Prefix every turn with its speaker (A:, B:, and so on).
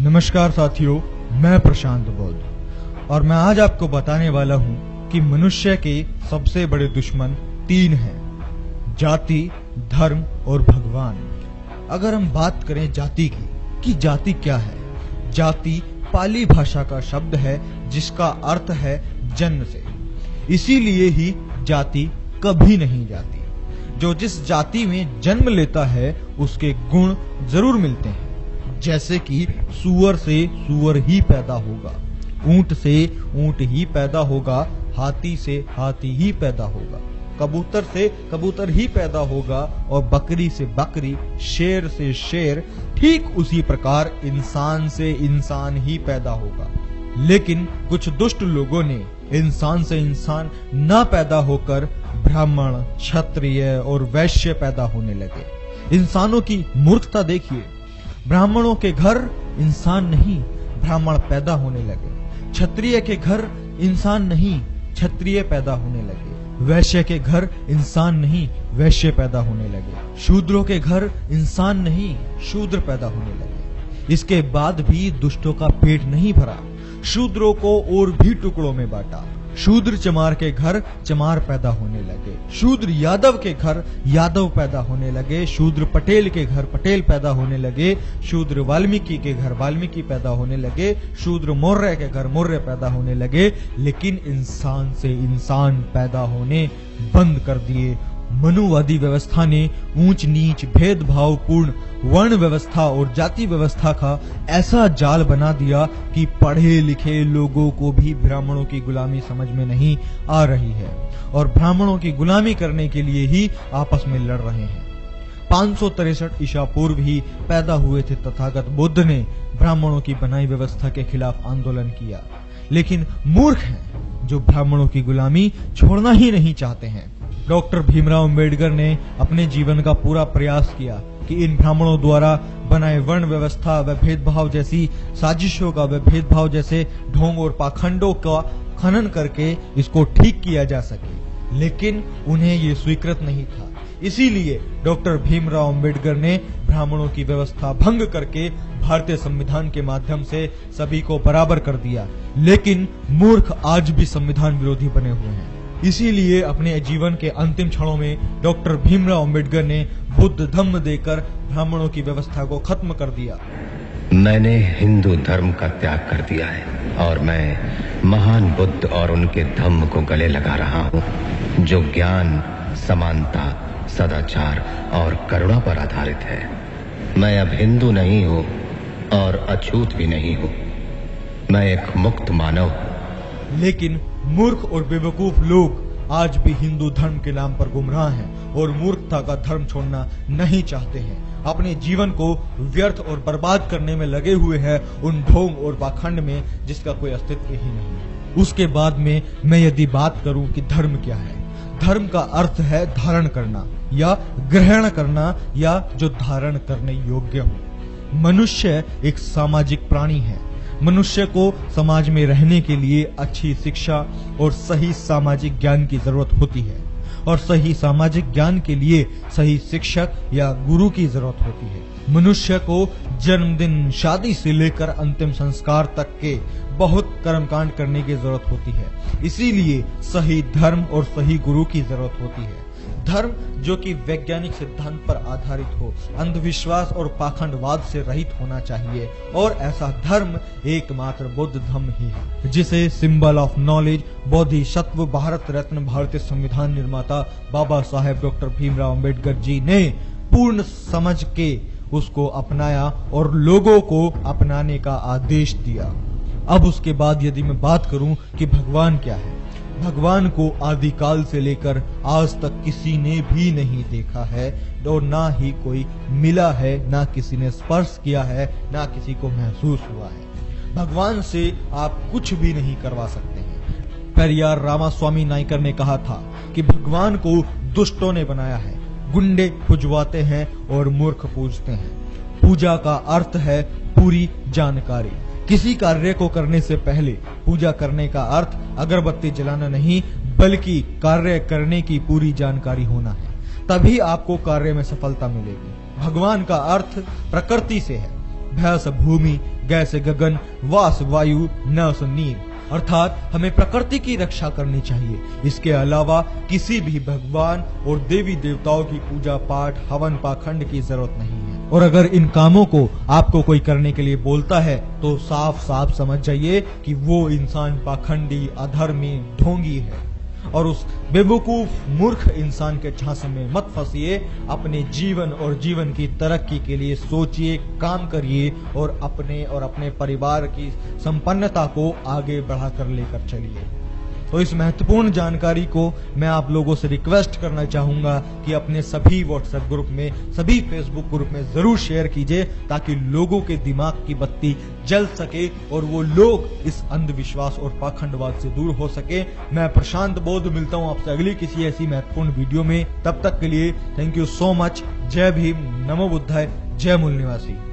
A: नमस्कार साथियों, मैं प्रशांत बौद्ध और मैं आज आपको बताने वाला हूं कि मनुष्य के सबसे बड़े दुश्मन 3 हैं: जाति, धर्म और भगवान। अगर हम बात करें जाति की कि जाति क्या है, जाति पाली भाषा का शब्द है जिसका अर्थ है जन्म से। इसीलिए ही जाति कभी नहीं जाती। जो जिस जाति में जन्म लेता है उसके गुण जरूर मिलते हैं। जैसे कि सूअर से सूअर ही पैदा होगा, ऊंट से ऊंट ही पैदा होगा, हाथी से हाथी ही पैदा होगा, कबूतर से कबूतर ही पैदा होगा और बकरी से बकरी, शेर से शेर, ठीक उसी प्रकार इंसान से इंसान ही पैदा होगा। लेकिन कुछ दुष्ट लोगों ने इंसान से इंसान न पैदा होकर ब्राह्मण, क्षत्रिय और वैश्य पैदा होने लगे। इंसानों की मूर्खता देखिए। ब्राह्मणों के घर इंसान नहीं, ब्राह्मण पैदा होने लगे। क्षत्रिय के घर इंसान नहीं, क्षत्रिय पैदा होने लगे। वैश्य के घर इंसान नहीं, वैश्य पैदा होने लगे। शूद्रों के घर इंसान नहीं, शूद्र पैदा होने लगे। इसके बाद भी दुष्टों का पेट नहीं भरा, शूद्रों को और भी टुकड़ों में बांटा। शूद्र चमार के घर चमार पैदा होने लगे, शूद्र यादव के घर यादव पैदा होने लगे, शूद्र पटेल के घर पटेल पैदा होने लगे, शूद्र वाल्मीकि के घर वाल्मीकि पैदा होने लगे, शूद्र मौर्य के घर मौर्य पैदा होने लगे। लेकिन इंसान से इंसान पैदा होने बंद कर दिए। मनुवादी व्यवस्था ने ऊंच नीच, भेदभाव पूर्ण वर्ण व्यवस्था और जाति व्यवस्था का ऐसा जाल बना दिया कि पढ़े लिखे लोगों को भी ब्राह्मणों की गुलामी समझ में नहीं आ रही है और ब्राह्मणों की गुलामी करने के लिए ही आपस में लड़ रहे हैं। 563 ईसा पूर्व ही पैदा हुए थे तथागत बुद्ध ने ब्राह्मणों की बनाई व्यवस्था के खिलाफ आंदोलन किया। लेकिन मूर्ख हैं जो ब्राह्मणों की गुलामी छोड़ना ही नहीं चाहते हैं। डॉक्टर भीमराव अंबेडकर ने अपने जीवन का पूरा प्रयास किया कि इन ब्राह्मणों द्वारा बनाए वर्ण व्यवस्था व भेदभाव जैसी साजिशों का व भेदभाव जैसे ढोंग और पाखंडों का खनन करके इसको ठीक किया जा सके। लेकिन उन्हें ये स्वीकृत नहीं था। इसीलिए डॉक्टर भीमराव अंबेडकर ने ब्राह्मणों की व्यवस्था भंग करके भारतीय संविधान के माध्यम से सभी को बराबर कर दिया। लेकिन मूर्ख आज भी संविधान विरोधी बने हुए हैं। इसीलिए अपने जीवन के अंतिम क्षणों में डॉक्टर भीमराव अंबेडकर ने बुद्ध धम्म देकर ब्राह्मणों की व्यवस्था को खत्म कर दिया।
B: मैंने हिंदू धर्म का त्याग कर दिया है और मैं महान बुद्ध और उनके धम्म को गले लगा रहा हूँ, जो ज्ञान, समानता, सदाचार और करुणा पर आधारित है। मैं अब हिंदू नहीं हूँ और अछूत भी नहीं हूँ। मैं एक मुक्त मानव हूँ।
A: लेकिन मूर्ख और बेवकूफ लोग आज भी हिंदू धर्म के नाम पर गुमराह हैं और मूर्खता का धर्म छोड़ना नहीं चाहते हैं। अपने जीवन को व्यर्थ और बर्बाद करने में लगे हुए हैं उन ढोंग और पाखंड में जिसका कोई अस्तित्व ही नहीं। उसके बाद में मैं यदि बात करूं कि धर्म क्या है, धर्म का अर्थ है धारण करना या ग्रहण करना या जो धारण करने योग्य हो। मनुष्य एक सामाजिक प्राणी है। मनुष्य को समाज में रहने के लिए अच्छी शिक्षा और सही सामाजिक ज्ञान की जरूरत होती है और सही सामाजिक ज्ञान के लिए सही शिक्षक या गुरु की जरूरत होती है। मनुष्य को जन्मदिन, शादी से लेकर अंतिम संस्कार तक के बहुत कर्मकांड करने की जरूरत होती है। इसीलिए सही धर्म और सही गुरु की जरूरत होती है। धर्म जो कि वैज्ञानिक सिद्धांत पर आधारित हो, अंधविश्वास और पाखंडवाद से रहित होना चाहिए और ऐसा धर्म एकमात्र बुद्ध धम्म ही है, जिसे symbol of knowledge, Bodhisattva, Bharat Ratna, भारतीय संविधान निर्माता बाबा साहेब डॉक्टर भीमराव अंबेडकर जी ने पूर्ण समझ के उसको अपनाया और लोगों को अपनाने का आदेश दिया। अब उसके बाद यदि मैं बात करूं कि भगवान क्या है, भगवान को आदिकाल से लेकर आज तक किसी ने भी नहीं देखा है और ना ही कोई मिला है, ना किसी ने स्पर्श किया है, ना किसी को महसूस हुआ है। भगवान से आप कुछ भी नहीं करवा सकते हैं। पेरियार रामास्वामी नायकर ने कहा था कि भगवान को दुष्टों ने बनाया है, गुंडे पुजवाते हैं और मूर्ख पूजते हैं। पूजा का अर्थ है पूरी जानकारी। किसी कार्य को करने से पहले पूजा करने का अर्थ अगरबत्ती जलाना नहीं, बल्कि कार्य करने की पूरी जानकारी होना है। तभी आपको कार्य में सफलता मिलेगी। भगवान का अर्थ प्रकृति से है। भय स भूमि, गय से गगन, वास वायु, न स नीर। अर्थात हमें प्रकृति की रक्षा करनी चाहिए। इसके अलावा किसी भी भगवान और देवी देवताओं की पूजा पाठ, हवन पाखंड की जरूरत नहीं है। और अगर इन कामों को आपको कोई करने के लिए बोलता है तो साफ साफ समझ जाइए कि वो इंसान पाखंडी, अधर्मी, ढोंगी है। और उस बेवकूफ मूर्ख इंसान के झांसे में मत फंसिए। अपने जीवन और जीवन की तरक्की के लिए सोचिए, काम करिए और अपने परिवार की संपन्नता को आगे बढ़ाकर लेकर चलिए। तो इस महत्वपूर्ण जानकारी को मैं आप लोगों से रिक्वेस्ट करना चाहूंगा कि अपने सभी व्हाट्सएप ग्रुप में, सभी फेसबुक ग्रुप में जरूर शेयर कीजिए, ताकि लोगों के दिमाग की बत्ती जल सके और वो लोग इस अंधविश्वास और पाखंडवाद से दूर हो सके। मैं प्रशांत बौद्ध मिलता हूं आपसे अगली किसी ऐसी महत्वपूर्ण वीडियो में। तब तक के लिए थैंक यू सो मच। जय भीम, नमो बुद्धाय, जय मूल निवासी।